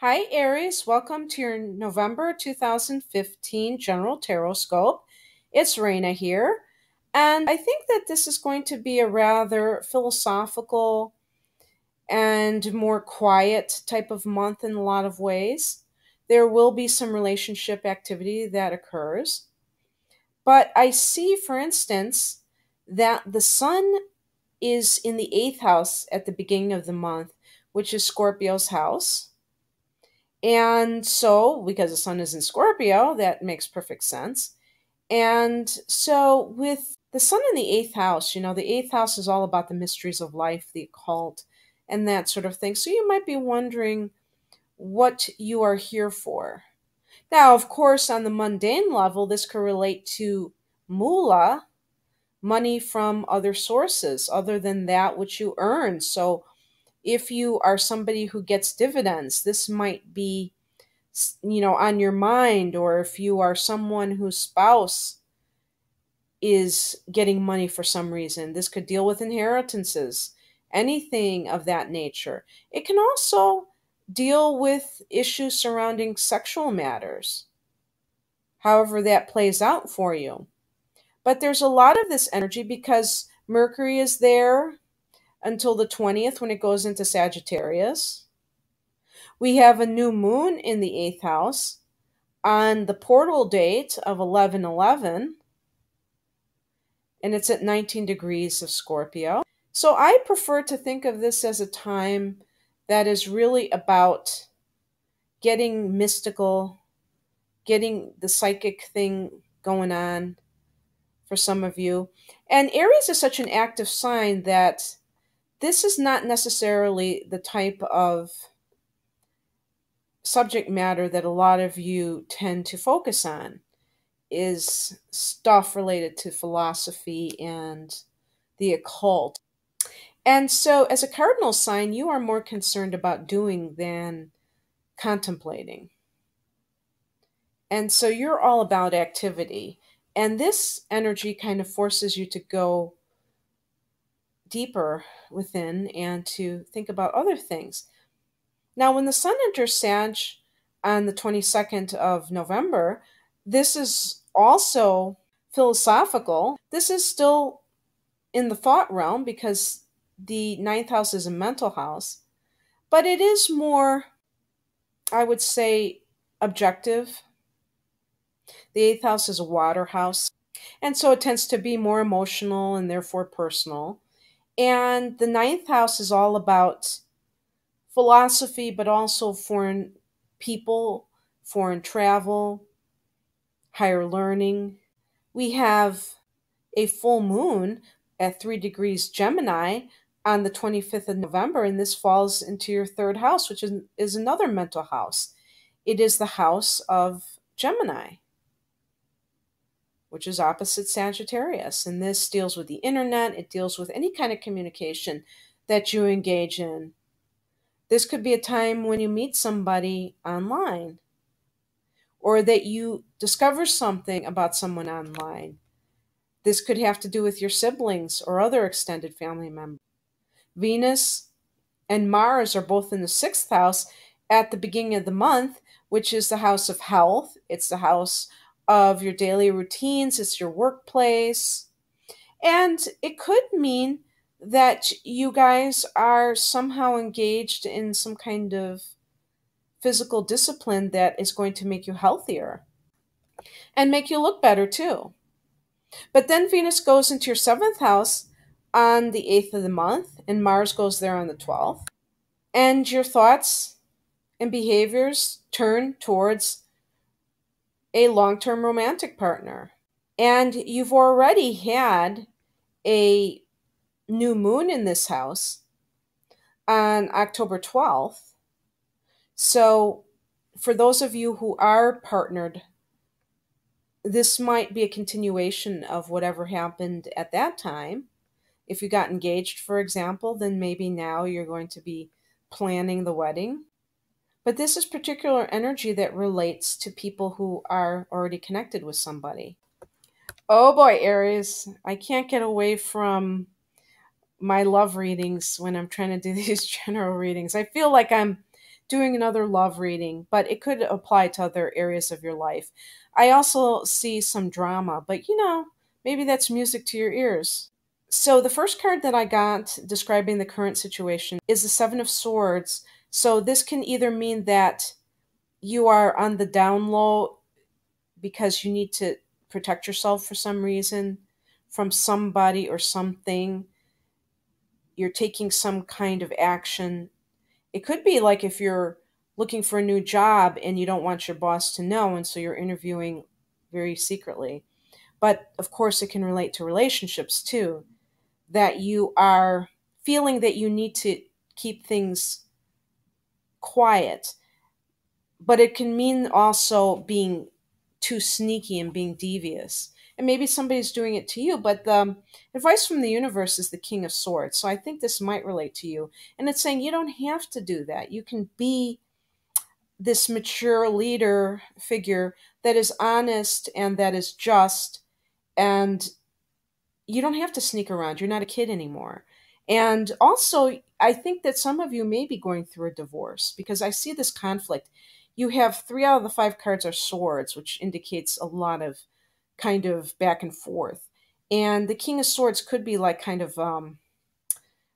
Hi, Aries. Welcome to your November 2015 General Tarotscope. It's Raina here, and I think that this is going to be a rather philosophical and more quiet type of month in a lot of ways. There will be some relationship activity that occurs, but I see, for instance, that the sun is in the eighth house at the beginning of the month, which is Scorpio's house. And so, because the sun is in Scorpio, that makes perfect sense. And so, with the sun in the eighth house, the eighth house is all about the mysteries of life, the occult, and that sort of thing. So, you might be wondering what you are here for. Now, of course, on the mundane level, this could relate to moolah, money from other sources other than that which you earn. So, if you are somebody who gets dividends, this might be on your mind, or if you are someone whose spouse is getting money for some reason, this could deal with inheritances, anything of that nature. It can also deal with issues surrounding sexual matters, however that plays out for you. But there's a lot of this energy because Mercury is there until the 20th when it goes into Sagittarius. We have a new moon in the eighth house on the portal date of 11/11, and it's at 19 degrees of Scorpio. So I prefer to think of this as a time that is really about getting mystical, getting the psychic thing going on for some of you. And Aries is such an active sign that this is not necessarily the type of subject matter that a lot of you tend to focus on. Is stuff related to philosophy and the occult. And so, as a cardinal sign, you are more concerned about doing than contemplating. And so, you're all about activity. And this energy kind of forces you to go deeper within and to think about other things. Now, when the sun enters Sag on the 22nd of November, this is also philosophical. This is still in the thought realm because the ninth house is a mental house, but it is more, I would say, objective. The eighth house is a water house, and so it tends to be more emotional and therefore personal. And the ninth house is all about philosophy, but also foreign people, foreign travel, higher learning. We have a full moon at 3 degrees Gemini on the 25th of November, and this falls into your third house, which is another mental house. It is the house of Gemini, which is opposite Sagittarius. And this deals with the internet, it deals with any kind of communication that you engage in. This could be a time when you meet somebody online, or that you discover something about someone online. This could have to do with your siblings or other extended family members. Venus and Mars are both in the sixth house at the beginning of the month, which is the house of health. It's the house of your daily routines, it's your workplace. And it could mean that you guys are somehow engaged in some kind of physical discipline that is going to make you healthier and make you look better too. But then Venus goes into your seventh house on the 8th of the month, and Mars goes there on the 12th. And your thoughts and behaviors turn towards a long term romantic partner. And you've already had a new moon in this house on October 12th. So, for those of you who are partnered, this might be a continuation of whatever happened at that time. If you got engaged, for example, then maybe now you're going to be planning the wedding. But this is particular energy that relates to people who are already connected with somebody. Oh boy, Aries, I can't get away from my love readings when I'm trying to do these general readings. I feel like I'm doing another love reading, but it could apply to other areas of your life. I also see some drama, but maybe that's music to your ears. So the first card that I got describing the current situation is the Seven of Swords. So this can either mean that you are on the down low because you need to protect yourself for some reason from somebody or something. You're taking some kind of action. It could be like if you're looking for a new job and you don't want your boss to know, and so you're interviewing very secretly. But of course, it can relate to relationships too, that you are feeling that you need to keep things quiet. But it can mean also being too sneaky and being devious. And maybe somebody's doing it to you, but the advice from the universe is the King of Swords. So I think this might relate to you. And it's saying you don't have to do that. You can be this mature leader figure that is honest and that is just, and you don't have to sneak around. You're not a kid anymore. And also, I think that some of you may be going through a divorce because I see this conflict. You have 3 out of the 5 cards are swords, which indicates a lot of kind of back and forth. And the King of Swords could be like kind of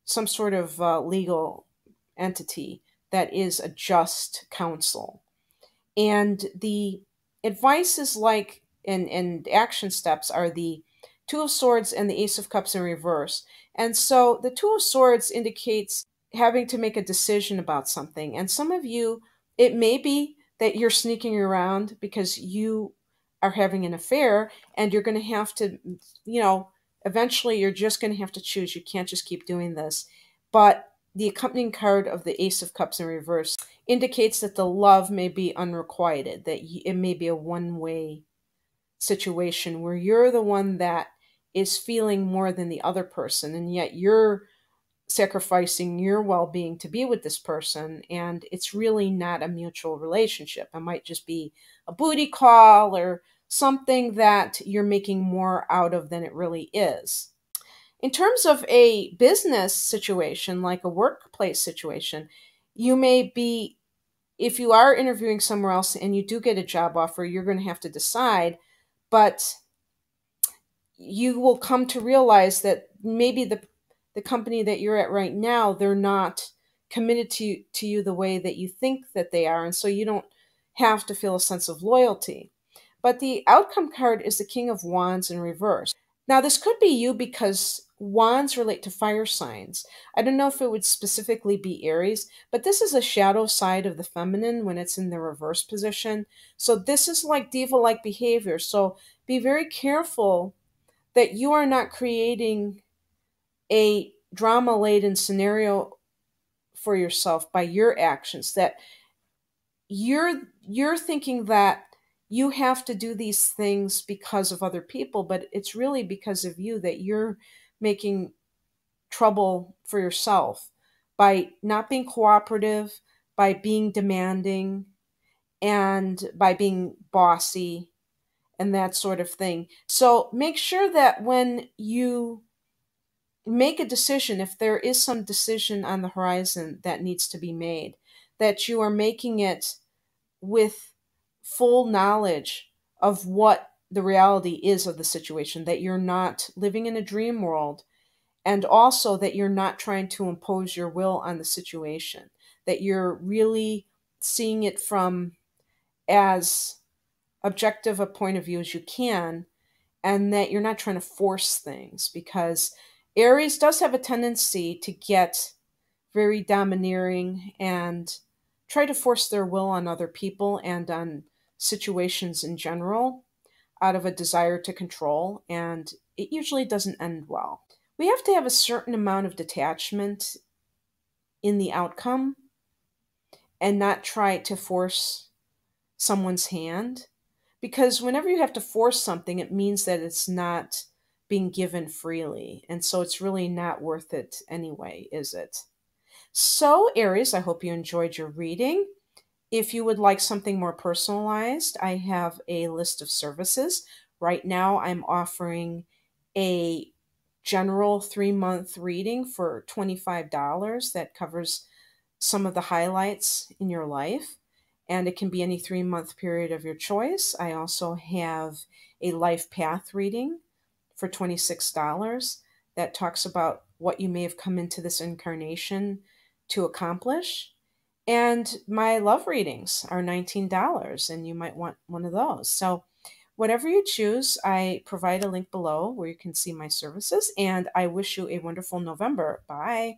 some sort of legal entity that is a just counsel. And the advice is like, and action steps are the Two of Swords and the Ace of Cups in reverse. And so the Two of Swords indicates having to make a decision about something. And some of you, it may be that you're sneaking around because you are having an affair and you're going to have to, eventually you're just going to have to choose. You can't just keep doing this. But the accompanying card of the Ace of Cups in reverse indicates that the love may be unrequited, that it may be a one-way situation where you're the one that is feeling more than the other person, and yet you're sacrificing your well-being to be with this person, and it's really not a mutual relationship. It might just be a booty call or something that you're making more out of than it really is. In terms of a business situation, like a workplace situation, you may be, if you are interviewing somewhere else and you do get a job offer, you're going to have to decide, but you will come to realize that maybe the company that you're at right now, they're not committed to you the way that you think that they are, and so you don't have to feel a sense of loyalty. But the outcome card is the King of Wands in reverse. Now, this could be you because wands relate to fire signs. I don't know if it would specifically be Aries, but this is a shadow side of the feminine when it's in the reverse position. So this is like diva-like behavior. So be very careful that you are not creating a drama-laden scenario for yourself by your actions, that you're thinking that you have to do these things because of other people, but it's really because of you, that you're making trouble for yourself by not being cooperative, by being demanding, and by being bossy and that sort of thing. So make sure that when you make a decision, if there is some decision on the horizon that needs to be made, that you are making it with full knowledge of what the reality is of the situation, that you're not living in a dream world, and also that you're not trying to impose your will on the situation, that you're really seeing it from as objective a point of view as you can, and that you're not trying to force things, because Aries does have a tendency to get very domineering and try to force their will on other people and on situations in general out of a desire to control, and it usually doesn't end well. We have to have a certain amount of detachment in the outcome and not try to force someone's hand, because whenever you have to force something, it means that it's not being given freely, and so it's really not worth it anyway, is it? So, Aries, I hope you enjoyed your reading. If you would like something more personalized, I have a list of services. Right now, I'm offering a general 3-month reading for $25 that covers some of the highlights in your life, and it can be any 3 month period of your choice. I also have a life path reading for $26 that talks about what you may have come into this incarnation to accomplish. And my love readings are $19, and you might want one of those. So, whatever you choose, I provide a link below where you can see my services. And I wish you a wonderful November. Bye.